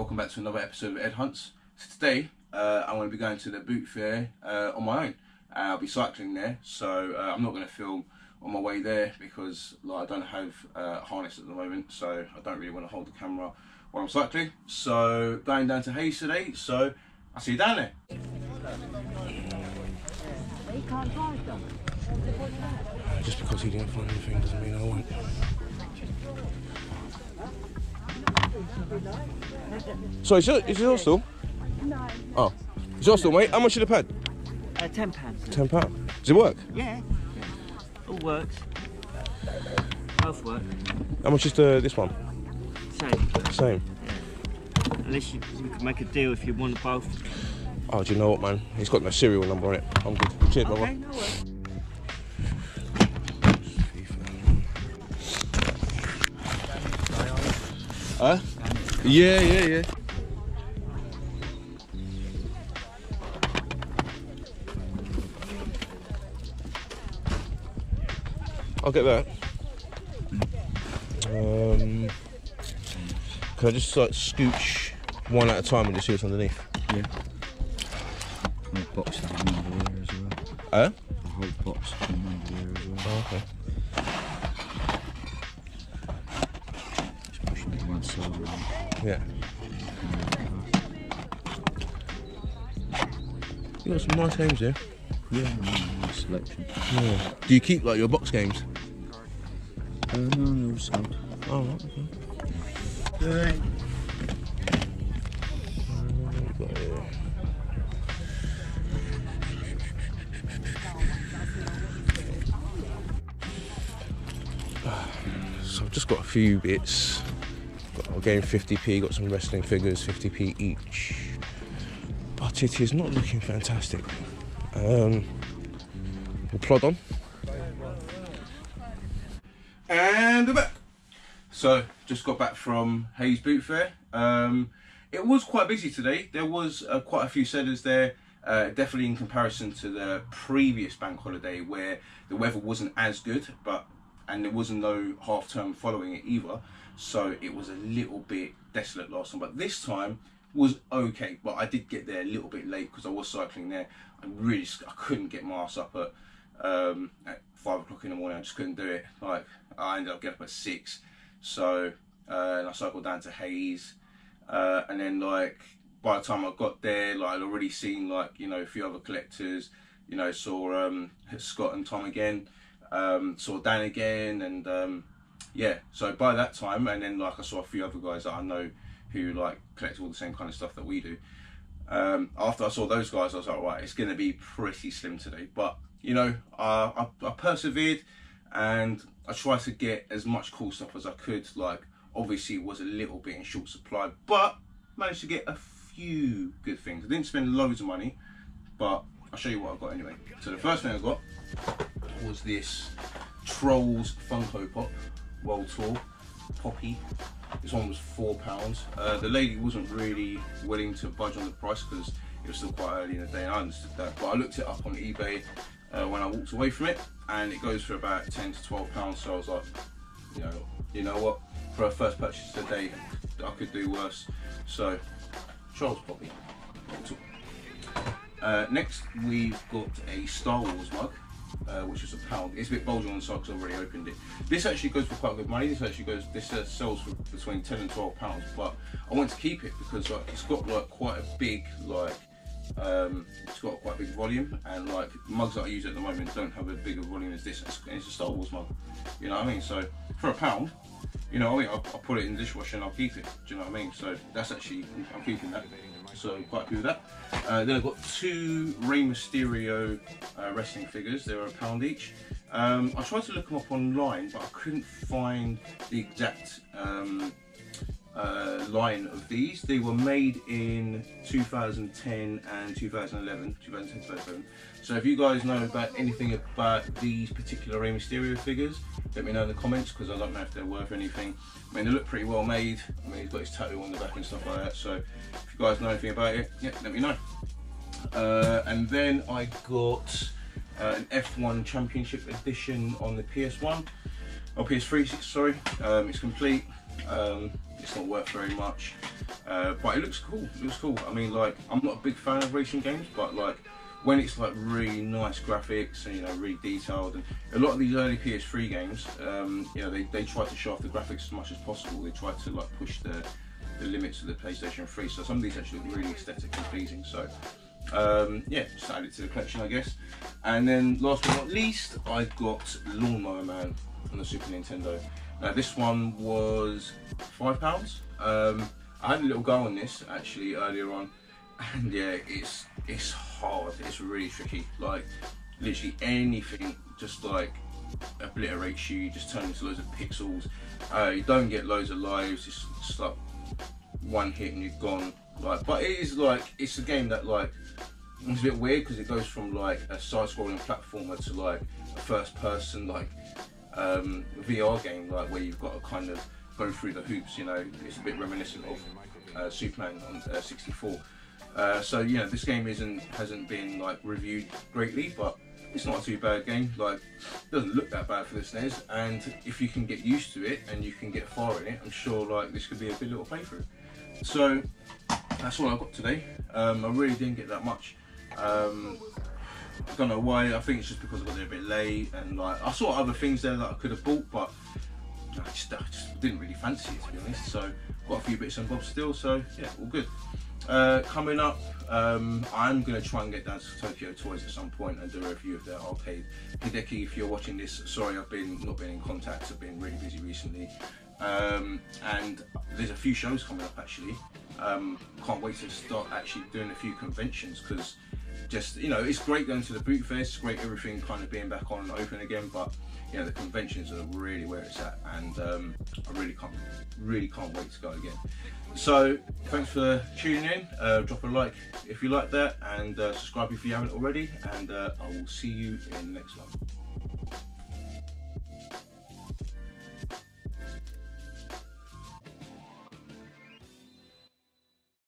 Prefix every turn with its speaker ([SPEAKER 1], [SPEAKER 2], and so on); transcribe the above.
[SPEAKER 1] welcome back to another episode of Ed Hunts. So today I'm going to be going to the boot fair on my own. I'll be cycling there, so I'm not going to film on my way there because I don't have a harness at the moment, so I don't really want to hold the camera while I'm cycling. So going down to Hayes today, so I'll see you down there. Just because he didn't find anything doesn't mean I won't. So is yours still?
[SPEAKER 2] No.
[SPEAKER 1] Oh, is yours still, mate? How much should the pad?
[SPEAKER 2] £10.
[SPEAKER 1] £10. Does it work?
[SPEAKER 2] Yeah. All works. Both work.
[SPEAKER 1] How much is this one? Same.
[SPEAKER 2] Yeah. Unless you can make a deal if you want both.
[SPEAKER 1] Oh, do you know what, man? It's got no serial number on it. I'm good. Cheers, brother.
[SPEAKER 2] Okay, no worries.
[SPEAKER 1] Huh? Yeah. I'll get that. Can I just like scooch one at a time and just see what's underneath?
[SPEAKER 3] Yeah. The whole box is under there as well.
[SPEAKER 1] Huh?
[SPEAKER 3] The whole box is under there as well.
[SPEAKER 1] Oh, okay.
[SPEAKER 3] Just pushing it to one side.
[SPEAKER 1] Yeah. You got some nice games here.
[SPEAKER 3] Yeah, nice selection.
[SPEAKER 1] Yeah. Do you keep like your box games?
[SPEAKER 3] No, they're all sold.
[SPEAKER 1] Oh, right, okay.
[SPEAKER 3] Good.
[SPEAKER 1] So I've just got a few bits. Got a game 50p, got some wrestling figures, 50p each. But it is not looking fantastic. We'll plod on. And we're back. So, just got back from Hayes Boot Fair. It was quite busy today. There was quite a few sellers there, definitely in comparison to the previous bank holiday where the weather wasn't as good, and there wasn't no half term following it either. So it was a little bit desolate last time, but this time was okay. But I did get there a little bit late because I was cycling there. I couldn't get my ass up at 5 o'clock in the morning. I just couldn't do it. Like I ended up getting up at 6. So and I cycled down to Hayes, and then like by the time I got there, like I'd already seen like a few other collectors. Saw Scott and Tom again, saw Dan again, and yeah. So by that time, and then like I saw a few other guys that I know who like collect all the same kind of stuff that we do. After I saw those guys, I was like, right, it's going to be pretty slim today. But I persevered, and I tried to get as much cool stuff as I could. Like obviously it was a little bit in short supply, but managed to get a few good things. I didn't spend loads of money, but I'll show you what I got anyway. So the first thing I got was this Trolls Funko Pop World Tour Poppy. This one was £4. The lady wasn't really willing to budge on the price because it was still quite early in the day, and I understood that. But I looked it up on eBay when I walked away from it, and it goes for about £10 to £12. So I was like, you know what? For a first purchase today, I could do worse. So, Trolls Poppy. Next, we've got a Star Wars mug, which is £1. It's a bit bulgy on the side because I've already opened it. This actually goes for quite good money. This sells for between £10 and £12, but I want to keep it because like it's got like quite a big it's got quite a big volume, and like mugs that I use at the moment don't have a bigger volume as this. It's a Star Wars mug, you know what I mean? So for £1, I'll put it in the dishwasher and I'll keep it. Do you know what I mean? So that's actually, I'm keeping that. So quite happy with that. Then I've got 2 Rey Mysterio wrestling figures. They're £1 each. I tried to look them up online, but I couldn't find the exact line of these. They were made in 2010 and 2011. So if you guys know about anything about these particular Rey Mysterio figures, let me know in the comments, because I don't know if they're worth anything. I mean, they look pretty well made. I mean, he's got his tattoo on the back and stuff like that. So if you guys know anything about it, yeah, let me know. And then I got an F1 Championship Edition on the PS1, or PS3, sorry. It's complete. It's not worth very much, but it looks cool. It looks cool. I mean, like, I'm not a big fan of racing games, but like when it's like really nice graphics and, you know, really detailed, and a lot of these early PS3 games, you know, they try to show off the graphics as much as possible. They try to like push the limits of the PlayStation 3. So some of these actually look really aesthetically pleasing. So yeah, just add it to the collection, I guess. And then last but not least, I got Lawnmower Man on the Super Nintendo. Now this one was £5. I had a little go on this actually earlier on, and yeah, it's hard. It's really tricky. Like literally anything just like obliterates you. You just turn into loads of pixels. You don't get loads of lives. It's just like one hit and you're gone. Like, but it is like, it's a game that like, it's a bit weird because it goes from like a side-scrolling platformer to like a first-person like VR game, like where you've got to kind of go through the hoops. You know, it's a bit reminiscent of Superman on 64. So you know, this game hasn't been like reviewed greatly, but it's not a too bad game. Like, it doesn't look that bad for the SNES, and if you can get used to it and you can get far in it, I'm sure like this could be a good little playthrough. So that's all I got today. I really didn't get that much. I don't know why. I think it's just because I got there a bit late, and like I saw other things there that I could have bought, but I just didn't really fancy it, to be honest. So got a few bits and bobs still. So yeah, all good. Coming up, I'm going to try and get down to Tokyo Toys at some point and do a review of their arcade. Hideki, if you're watching this, sorry I've not been in contact. I've been really busy recently, and there's a few shows coming up actually. Can't wait to start actually doing a few conventions, because just, you know, it's great going to the boot fest, it's great everything kind of being back on and open again, but you know, the conventions are really where it's at, and I really can't wait to go again. So thanks for tuning in. Drop a like if you like that, and subscribe if you haven't already, and I will see you in the next one.